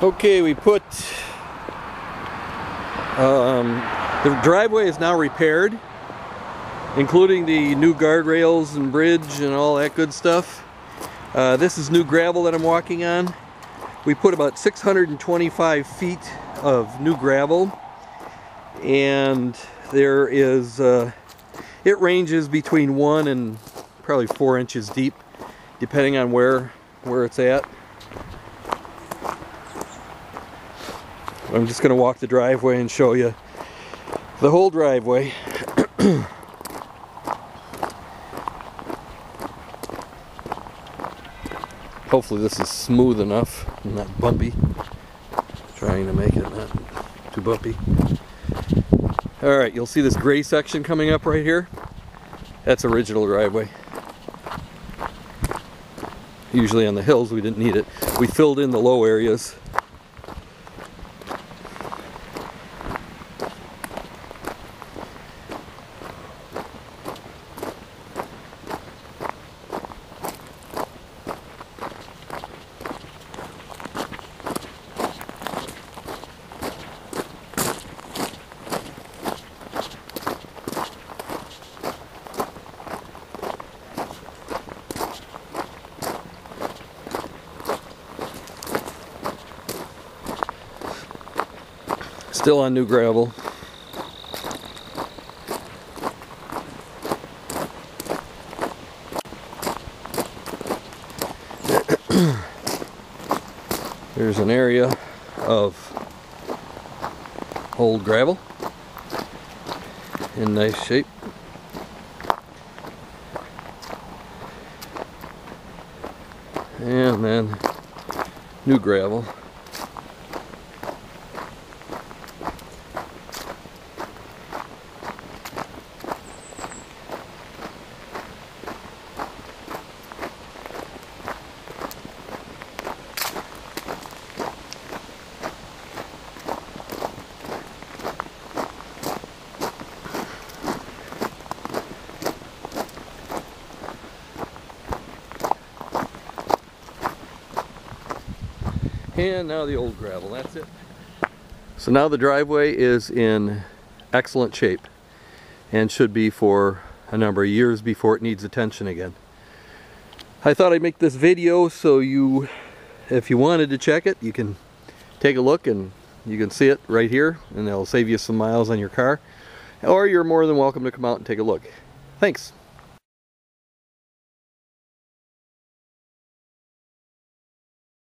Okay, we put the driveway is now repaired, including the new guardrails and bridge and all that good stuff. This is new gravel that I'm walking on. We put about 625 feet of new gravel, and there is it ranges between 1 and probably 4 inches deep, depending on where it's at. I'm just going to walk the driveway and show you the whole driveway. Hopefully this is smooth enough and not bumpy. Trying to make it not too bumpy. Alright, you'll see this gray section coming up right here. That's original driveway. Usually on the hills we didn't need it. We filled in the low areas. Still on new gravel. There's an area of old gravel in nice shape. And then new gravel. And now the old gravel, that's it. So now the driveway is in excellent shape and should be for a number of years before it needs attention again. I thought I'd make this video so if you wanted to check it, you can take a look and you can see it right here, and it'll save you some miles on your car. Or you're more than welcome to come out and take a look. Thanks.